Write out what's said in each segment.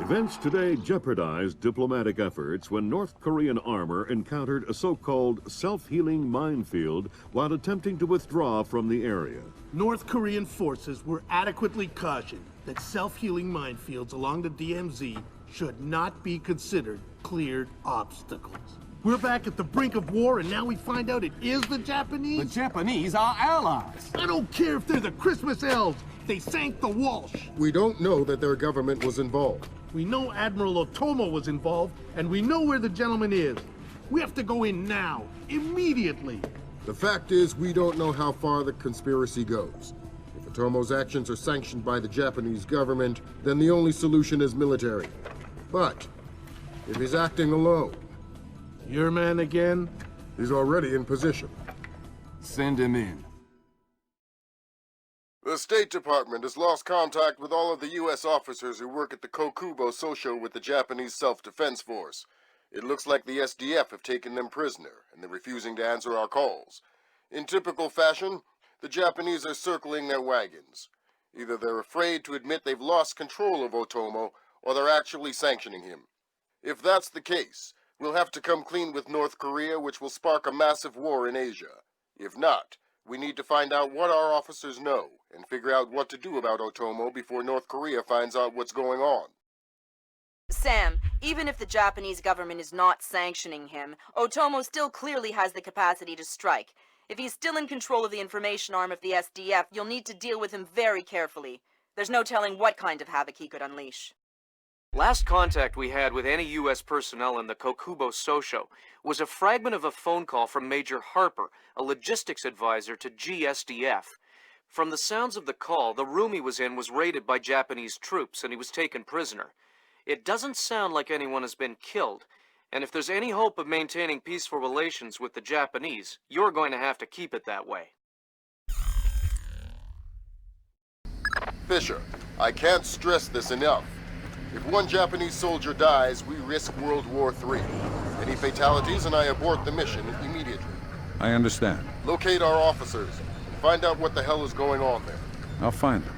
Events today jeopardized diplomatic efforts when North Korean armor encountered a so-called self-healing minefield while attempting to withdraw from the area. North Korean forces were adequately cautioned that self-healing minefields along the DMZ should not be considered cleared obstacles. We're back at the brink of war, and now we find out it is the Japanese? The Japanese are allies. I don't care if they're the Christmas elves. They sank the Walsh. We don't know that their government was involved. We know Admiral Otomo was involved, and we know where the gentleman is. We have to go in now, immediately. The fact is, we don't know how far the conspiracy goes. If Otomo's actions are sanctioned by the Japanese government, then the only solution is military. But if he's acting alone... Your man again? He's already in position. Send him in. The State Department has lost contact with all of the U.S. officers who work at the Kokubu Sosho with the Japanese Self-Defense Force. It looks like the SDF have taken them prisoner, and they're refusing to answer our calls. In typical fashion, the Japanese are circling their wagons. Either they're afraid to admit they've lost control of Otomo, or they're actually sanctioning him. If that's the case, we'll have to come clean with North Korea, which will spark a massive war in Asia. If not, we need to find out what our officers know, and figure out what to do about Otomo before North Korea finds out what's going on. Sam, even if the Japanese government is not sanctioning him, Otomo still clearly has the capacity to strike. If he's still in control of the information arm of the SDF, you'll need to deal with him very carefully. There's no telling what kind of havoc he could unleash. Last contact we had with any U.S. personnel in the Kokubu Sosho was a fragment of a phone call from Major Harper, a logistics advisor to GSDF. From the sounds of the call, the room he was in was raided by Japanese troops and he was taken prisoner. It doesn't sound like anyone has been killed, and if there's any hope of maintaining peaceful relations with the Japanese, you're going to have to keep it that way. Fisher, I can't stress this enough. If one Japanese soldier dies, we risk World War III. Any fatalities and I abort the mission immediately. I understand. Locate our officers and find out what the hell is going on there. I'll find them.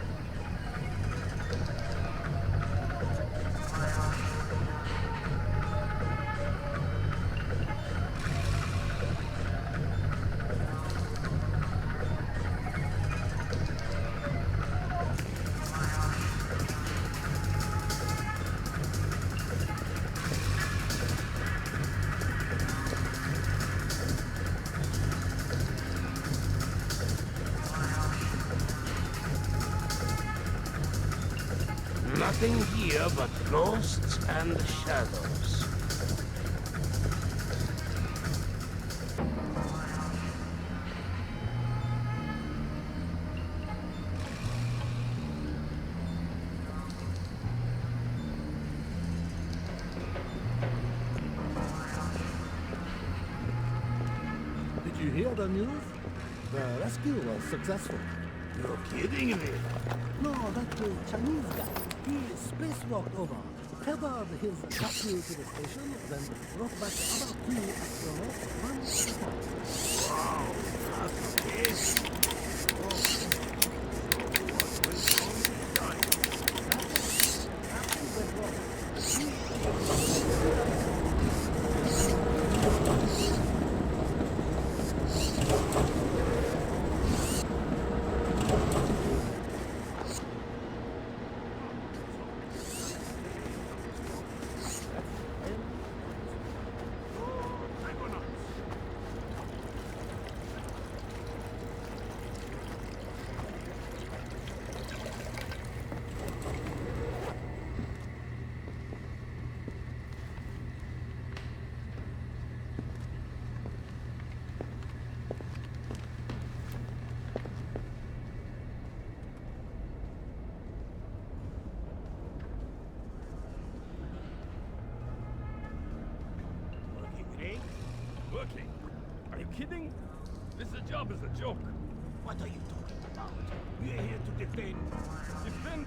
Nothing here but ghosts and shadows. Did you hear the news? The rescue was successful. You're kidding me. No, that Chinese guy. He spacewalked over, tethered his capsule to the station, then brought back the other two astronauts one at a time. Wow, that's amazing. Working? Are you kidding? This job is a joke. What are you talking about? We're here to defend. Defend?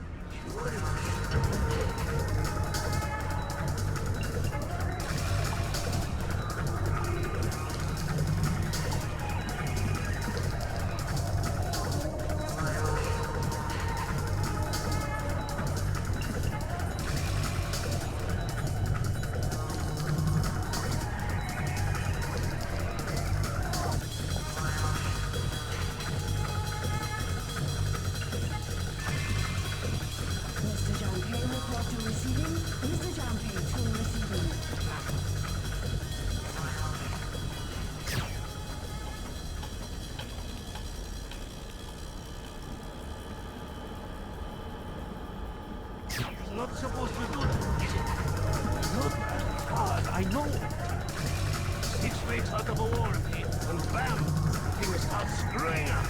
not supposed to do this. Not that hard, I know. 6 weeks out of a war pit, and bam, things start screwing up.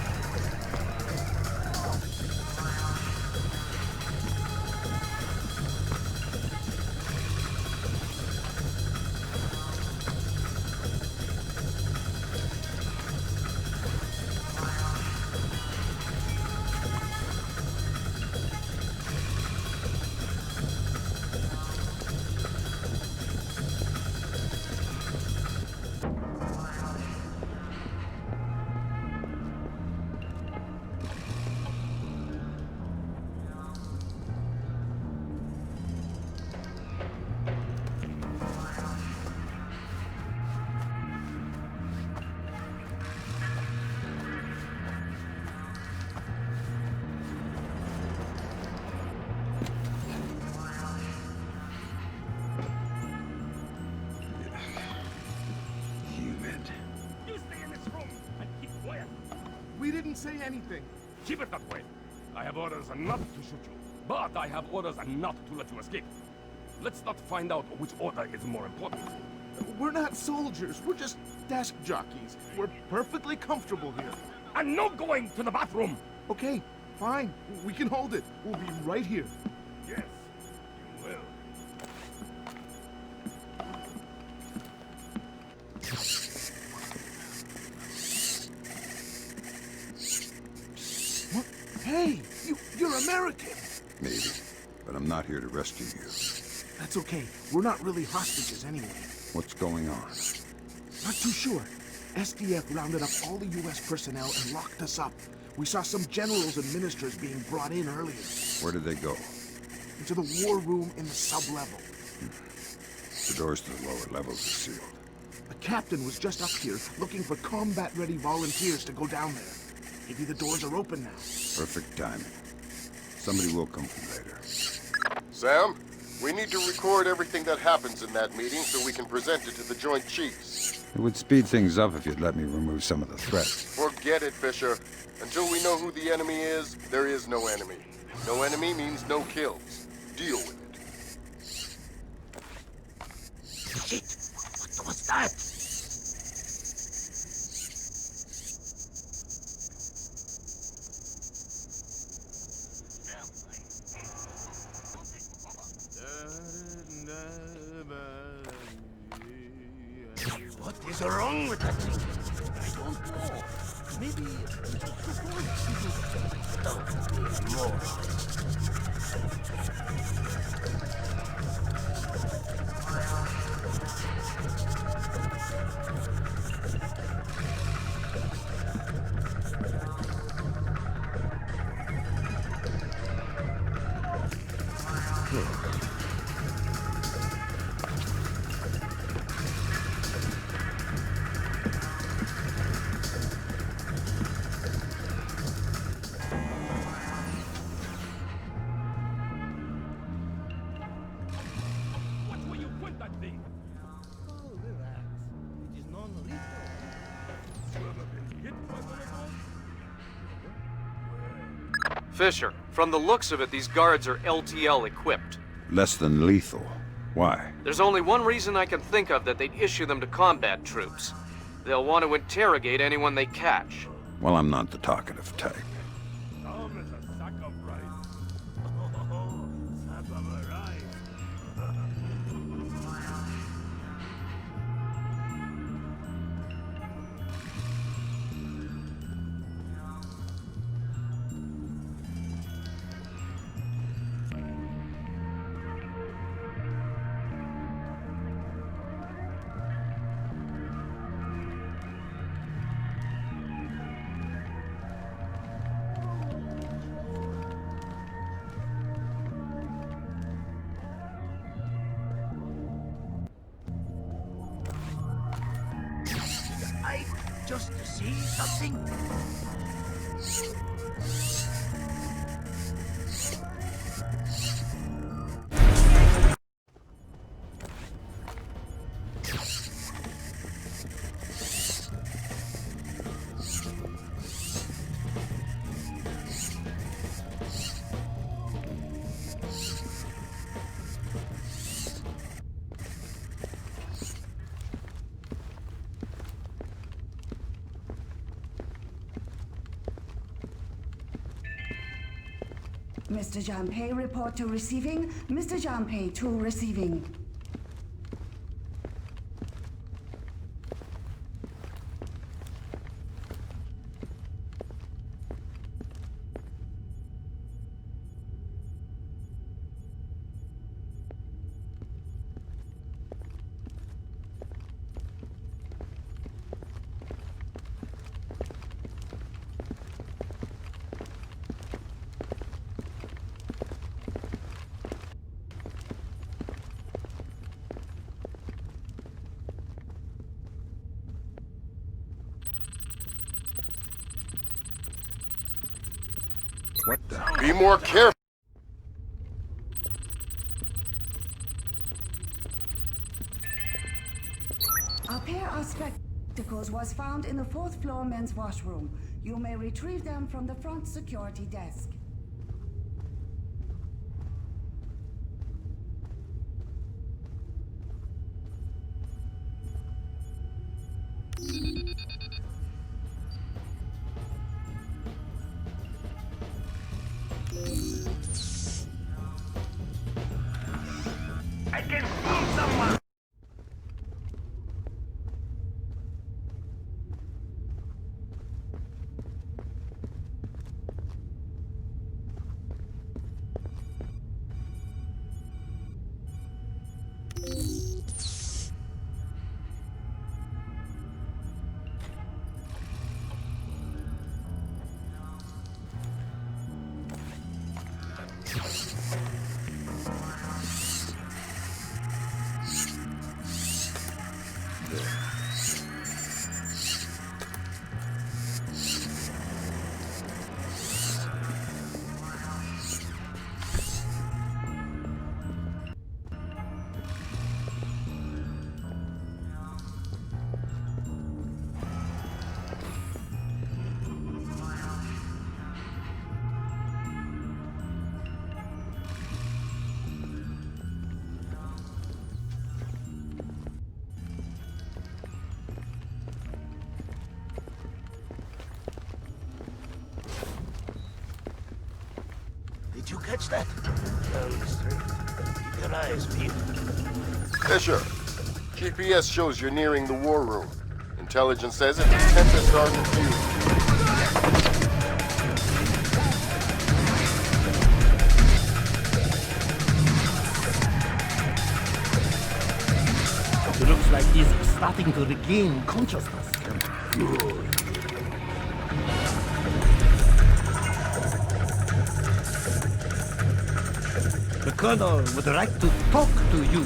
We didn't say anything. Keep it that way. I have orders not to shoot you, but I have orders not to let you escape. Let's not find out which order is more important. We're not soldiers. We're just desk jockeys. We're perfectly comfortable here. And no going to the bathroom! Okay, fine. We can hold it. We'll be right here. Yes, you will. What? Hey, you're American. Maybe, but I'm not here to rescue you. That's okay. We're not really hostages anyway. What's going on? Not too sure. SDF rounded up all the U.S. personnel and locked us up. We saw some generals and ministers being brought in earlier. Where did they go? Into the war room in the sub-level. The doors to the lower levels are sealed. The captain was just up here looking for combat-ready volunteers to go down there. Maybe the doors are open now. Perfect timing. Somebody will come from later. Sam, we need to record everything that happens in that meeting so we can present it to the Joint Chiefs. It would speed things up if you'd let me remove some of the threats. Forget it, Fisher. Until we know who the enemy is, there is no enemy. No enemy means no kills. Deal with it. Shit! What was that? What is wrong with that thing? I don't know. Maybe it's more. What will you point that thing? Oh, relax. It is non-lethal. You ever been hit by one of those? Fisher, from the looks of it, these guards are LTL equipped. Less than lethal. Why? There's only one reason I can think of that they'd issue them to combat troops. They'll want to interrogate anyone they catch. Well, I'm not the talkative type. Come as a sack of rice. Oh, sack of rice. Mr. Janpei, report to receiving. Mr. Janpei to receiving. What the? Be more careful. A pair of spectacles was found in the 4th floor men's washroom. You may retrieve them from the front security desk. I can see someone! Did you catch that? Down the street. Keep your eyes peeled. Fisher, GPS shows you're nearing the war room. Intelligence says it's Tempest Sergeant Hughes. It looks like he's starting to regain consciousness. Good. The Colonel would like to talk to you.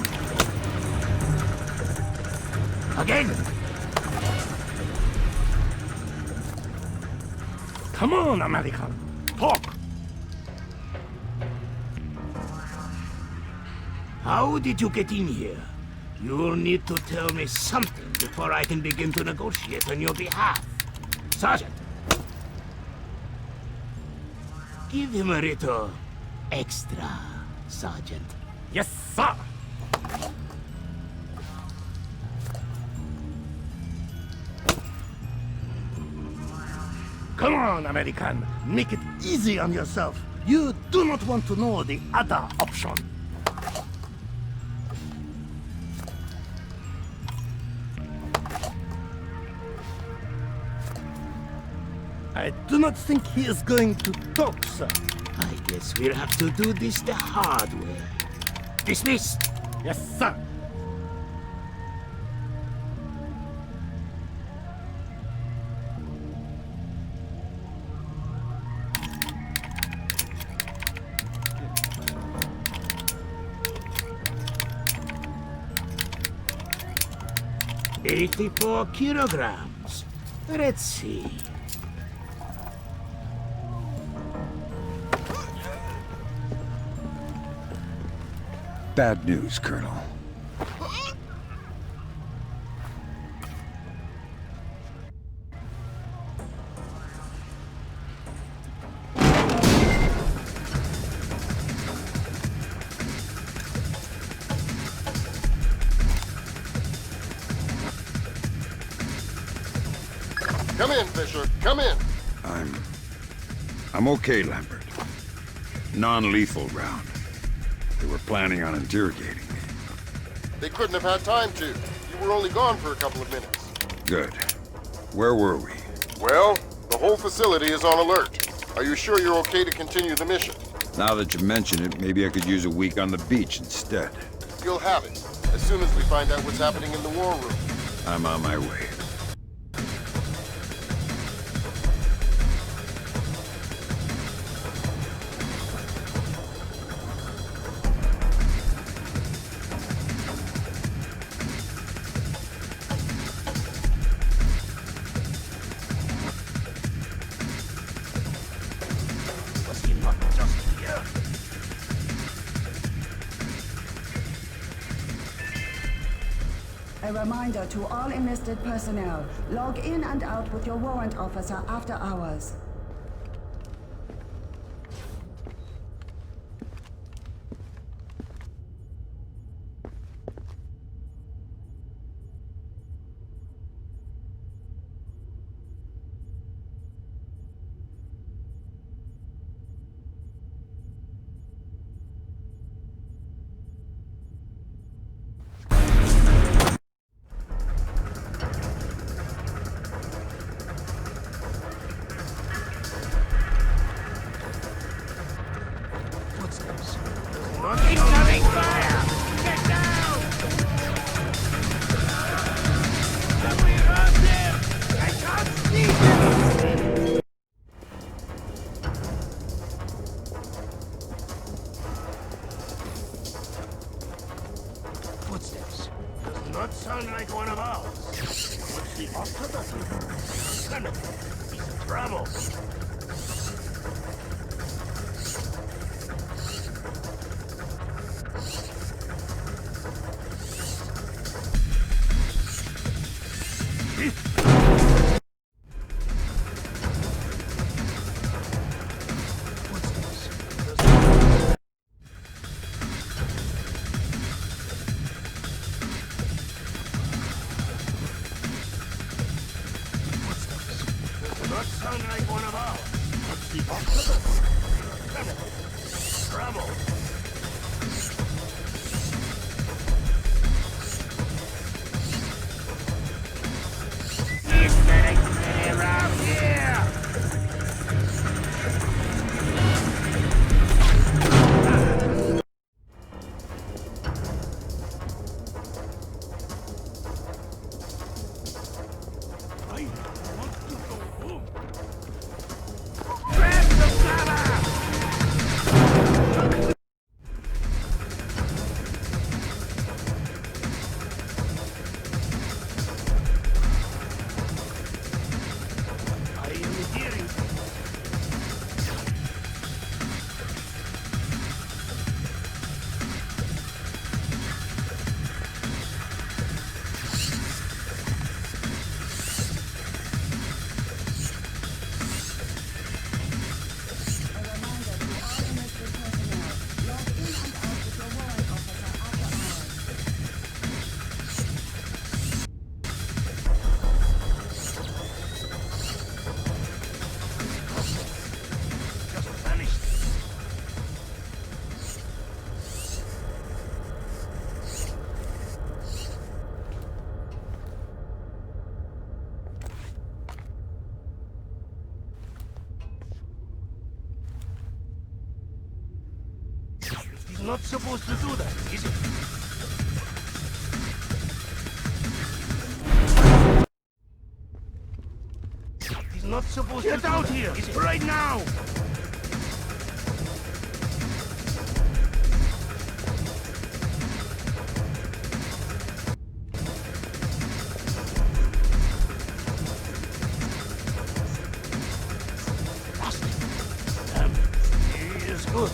Again! Come on, American. Talk! How did you get in here? You'll need to tell me something before I can begin to negotiate on your behalf. Sergeant! Give him a little extra, Sergeant. Yes, sir! Come on, American. Make it easy on yourself. You do not want to know the other option. I do not think he is going to talk, sir. I guess we'll have to do this the hard way. Dismissed. Yes, sir. $84 kilograms. Let's see. Bad news, Colonel. Come in, Fisher. Come in. I'm okay, Lambert. Non-lethal round. They were planning on interrogating me. They couldn't have had time to. You were only gone for a couple of minutes. Good. Where were we? Well, the whole facility is on alert. Are you sure you're okay to continue the mission? Now that you mention it, maybe I could use a week on the beach instead. You'll have it, as soon as we find out what's happening in the war room. I'm on my way. Was he not just here? A reminder to all enlisted personnel. Log in and out with your warrant officer after hours. Footsteps. Incoming fire! Get down! Have we heard them? I can't see them! Footsteps. Does not sound like one of ours. What's the octopus? Damn it. He's in trouble. Does not sound like one of ours. What's the octopus? Damn it. Trouble. He's getting me around here! I want to go home. Grab the cover! I am hearing A reminder to all enlisted personnel. Log in and out with your warrant officer after hours. just vanished. He's not supposed to do that, is he? He's not supposed to do out here, is he? Right now! Damn, he is good.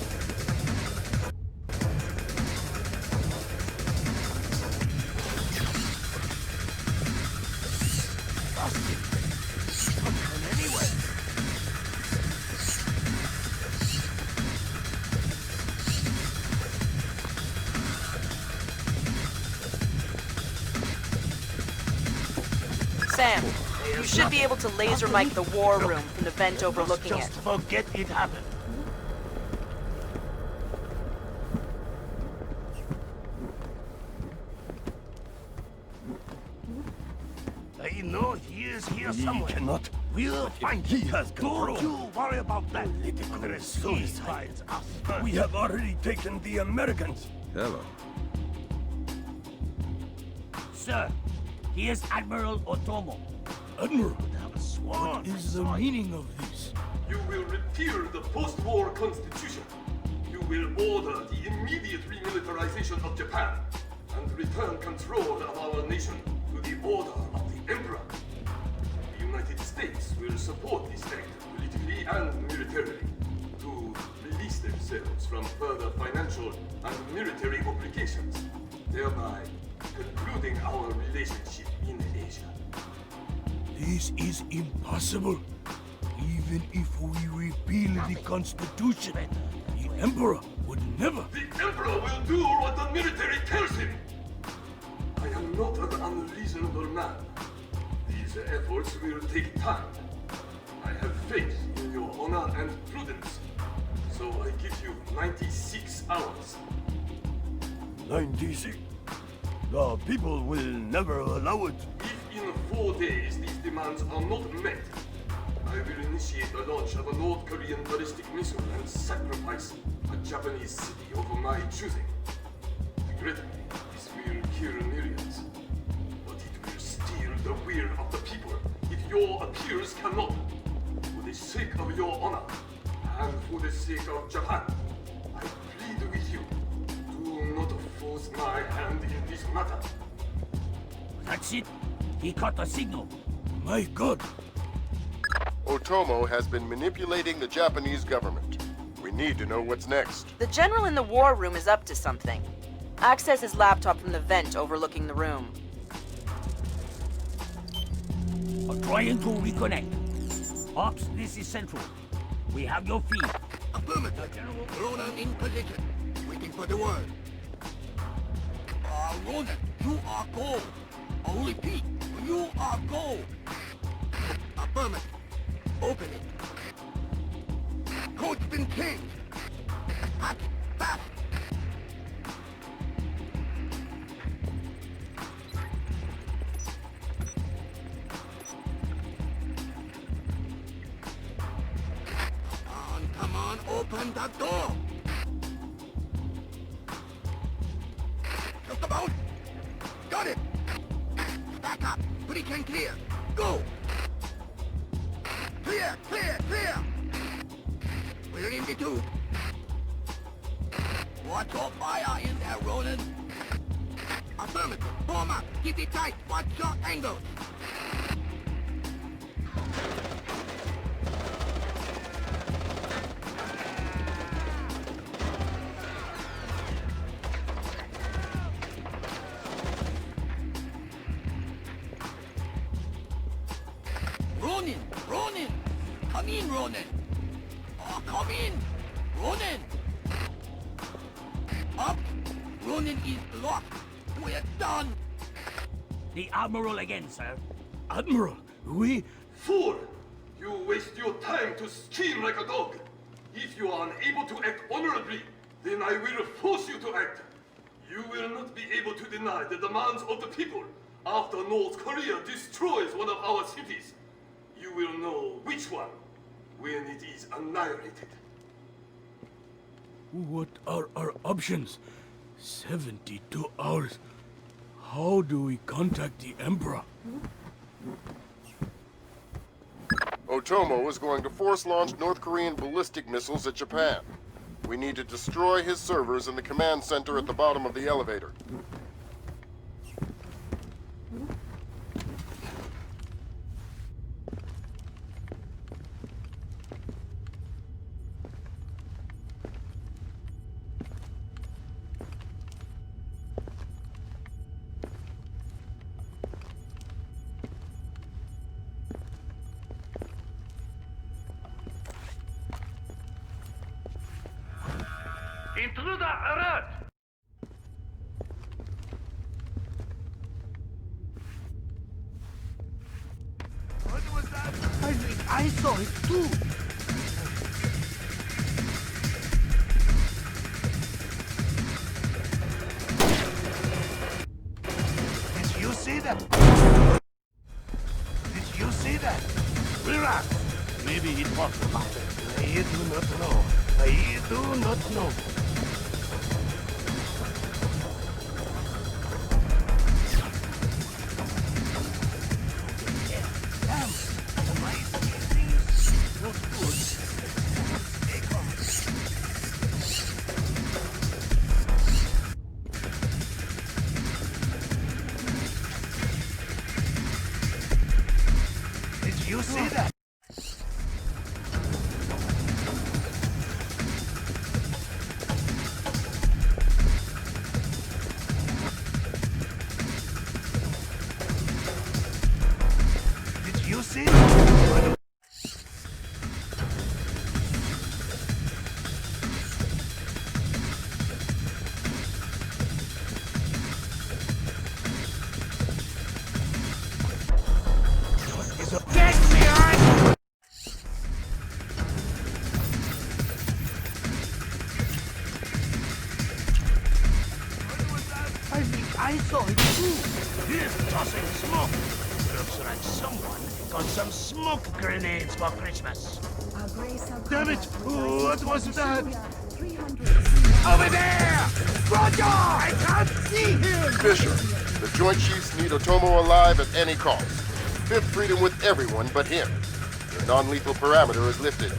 Come on, anyway. Sam, you should be able to laser mic the war room from the vent overlooking Just it. forget it happened. is here somewhere. Cannot. We'll find him. He has control. Don't you worry about that. Political suicide. We have already taken the Americans. Hello. Sir, he is Admiral Otomo. Admiral? What is the meaning of this? You will repeal the post-war constitution. You will order the immediate remilitarization of Japan and return control of our nation to the order of the Emperor. The United States will support this act politically and militarily to release themselves from further financial and military obligations, thereby concluding our relationship in Asia. This is impossible. Even if we repeal the Constitution, the Emperor would never... The Emperor will do what the military tells him! I am not an unreasonable man. These efforts will take time. I have faith in your honor and prudence, so I give you 96 hours. 96? The people will never allow it. If in 4 days these demands are not met, I will initiate the launch of a North Korean ballistic missile and sacrifice a Japanese city of my choosing. Regrettably, this will kill millions, but it will steal the will of the people if your appeals cannot. For the sake of your honor, and for the sake of Japan, I plead with you, do not force my hand in this matter. That's it. He caught the signal. My God. Otomo has been manipulating the Japanese government. We need to know what's next. The general in the war room is up to something. Access his laptop from the vent overlooking the room. I'm trying to reconnect. Ops, this is Central. We have your feed. Affirmative. Ronan in position. Waiting for the word. Ronan, you are go. I'll repeat. You are go. Affirmative. Open it. Code's been changed. Hot, fast. Come on, open the door. Just about. Got it. Back up. Pretty can clear. Go. Clear, clear, clear! We're in the tube. Watch your fire in there, Roland. Affirmative. Form up. Keep it tight. Watch your angles. Ronin! Ronin! Come in, Ronin! Oh, come in! Ronin! Up! Ronin is locked! We're done! The Admiral again, sir. Admiral, we... Fool! You waste your time to scheme like a dog. If you are unable to act honorably, then I will force you to act. You will not be able to deny the demands of the people after North Korea destroys one of our cities. You will know which one when it is annihilated. What are our options? 72 hours. How do we contact the Emperor? Otomo is going to force launch North Korean ballistic missiles at Japan. We need to destroy his servers in the command center at the bottom of the elevator. Intruder alert! What was that? I think I saw it too. Did you see that? Did you do not know. Did you see that? Did you see that? Get behind! I think I saw it too. He's tossing smoke. Looks like someone got some smoke grenades for Christmas. Damn it! What was that? Over there! Roger! I can't see him! Fisher, the Joint Chiefs need Otomo alive at any cost. Fifth freedom with everyone but him. Your non-lethal parameter is lifted.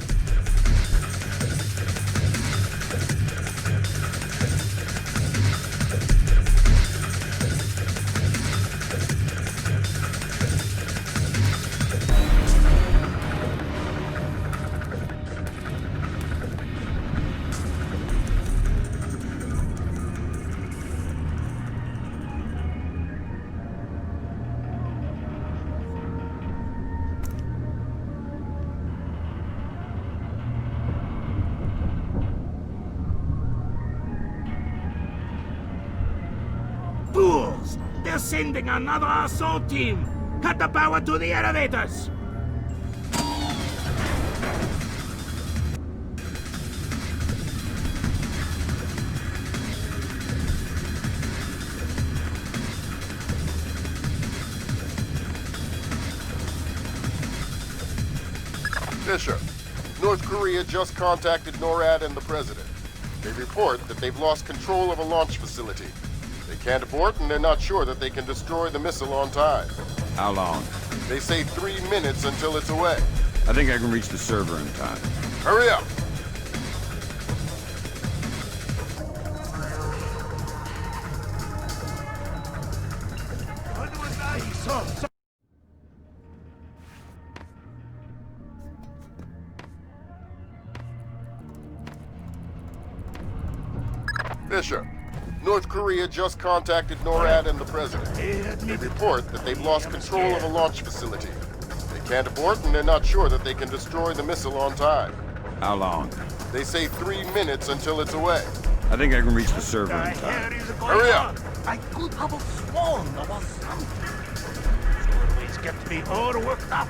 Fools! They're sending another assault team! Cut the power to the elevators! Fisher, North Korea just contacted NORAD and the President. They report that they've lost control of a launch facility. They can't abort, and they're not sure that they can destroy the missile on time. How long? They say 3 minutes until it's away. I think I can reach the server in time. Hurry up! What was that? He saw Fisher, North Korea just contacted NORAD and the President. They report that they've lost control of a launch facility. They can't abort, and they're not sure that they can destroy the missile on time. How long? They say 3 minutes until it's away. I think I can reach the server in time. Hurry up! I could have sworn there was something. Always kept me all worked up.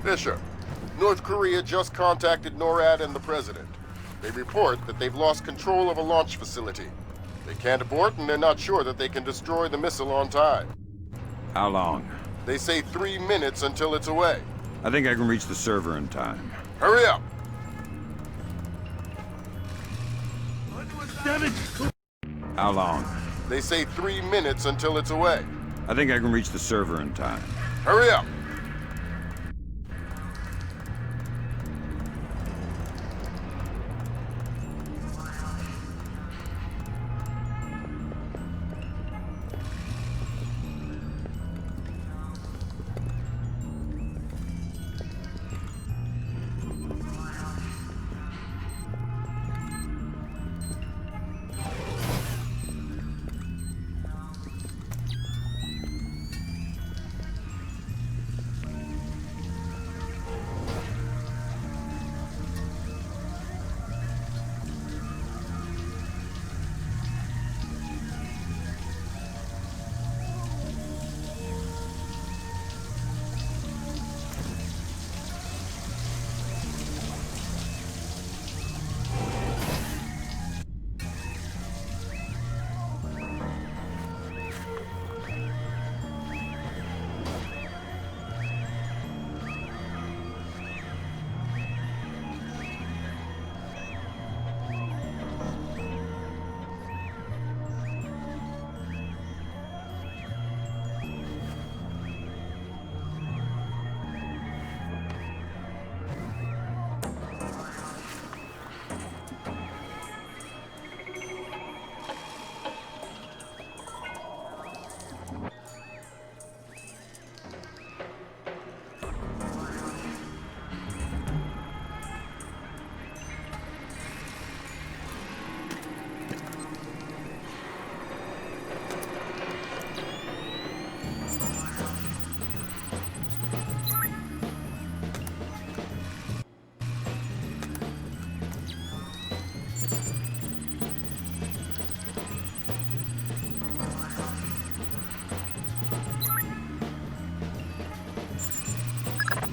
Fisher, North Korea just contacted NORAD and the President. They report that they've lost control of a launch facility. They can't abort, and they're not sure that they can destroy the missile on time. How long? They say 3 minutes until it's away. I think I can reach the server in time. Hurry up! Damn it! How long? They say 3 minutes until it's away. I think I can reach the server in time. Hurry up!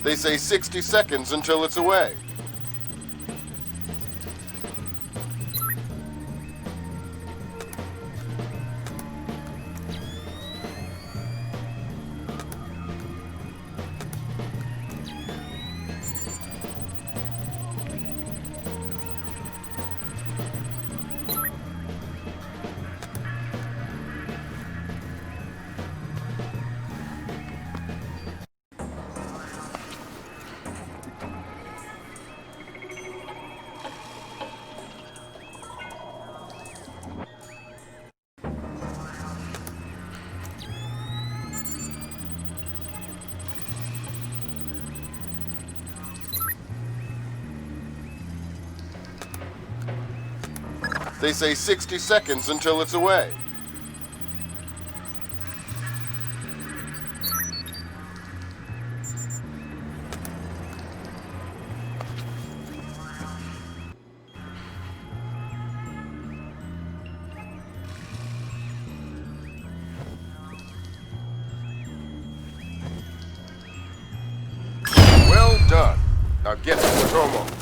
They say 60 seconds until it's away. They say 60 seconds until it's away. Well done. Now get to Otomo.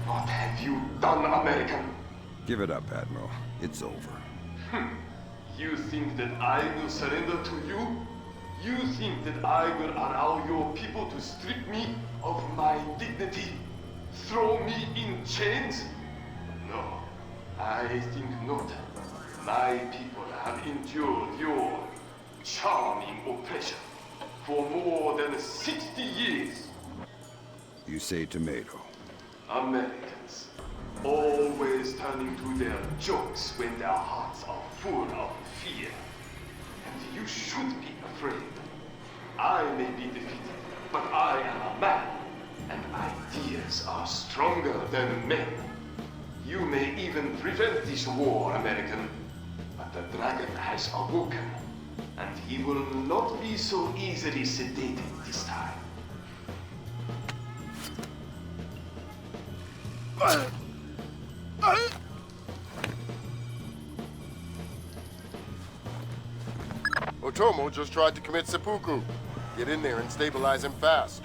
What have you done, American? Give it up, Admiral. It's over. You think that I will surrender to you? You think that I will allow your people to strip me of my dignity? Throw me in chains? No, I think not. My people have endured your charming oppression for more than 60 years. You say tomato. Americans, always turning to their jokes when their hearts are full of fear. And you should be afraid. I may be defeated, but I am a man, and ideas are stronger than men. You may even prevent this war, American, but the dragon has awoken, and he will not be so easily sedated this time. Otomo just tried to commit seppuku. Get in there and stabilize him fast.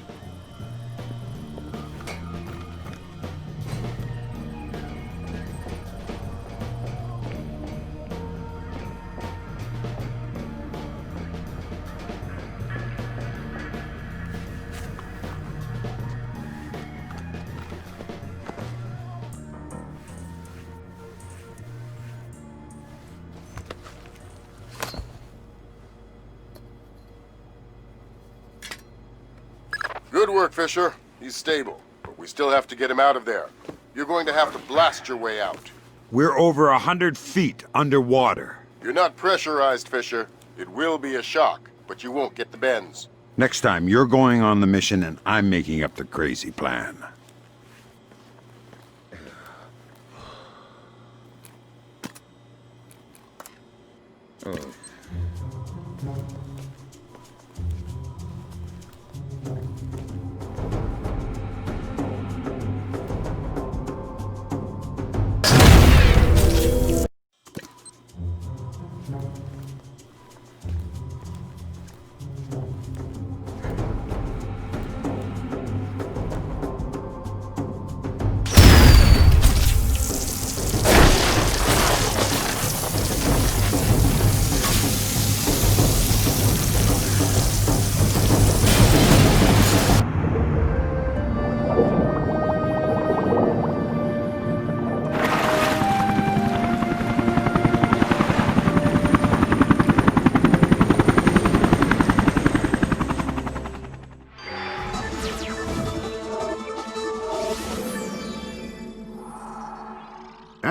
Good work, Fisher. He's stable, but we still have to get him out of there. You're going to have to blast your way out. We're over 100 feet underwater. You're not pressurized, Fisher. It will be a shock, but you won't get the bends. Next time, you're going on the mission and I'm making up the crazy plan. Oh.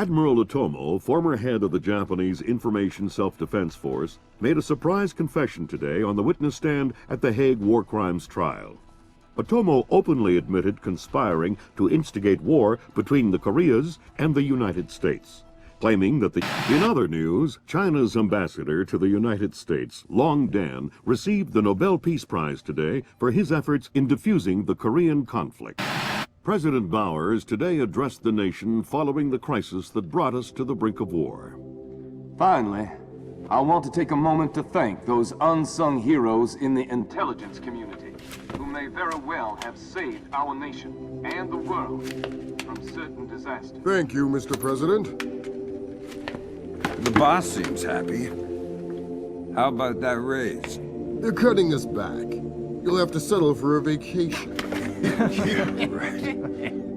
Admiral Otomo, former head of the Japanese Information Self-Defense Force, made a surprise confession today on the witness stand at the Hague War Crimes trial. Otomo openly admitted conspiring to instigate war between the Koreas and the United States, claiming that In other news, China's ambassador to the United States, Long Dan, received the Nobel Peace Prize today for his efforts in defusing the Korean conflict. President Bowers today addressed the nation following the crisis that brought us to the brink of war. Finally, I want to take a moment to thank those unsung heroes in the intelligence community who may very well have saved our nation and the world from certain disasters. Thank you, Mr. President. The boss seems happy. How about that raise? They're cutting us back. You'll have to settle for a vacation. Yeah, right.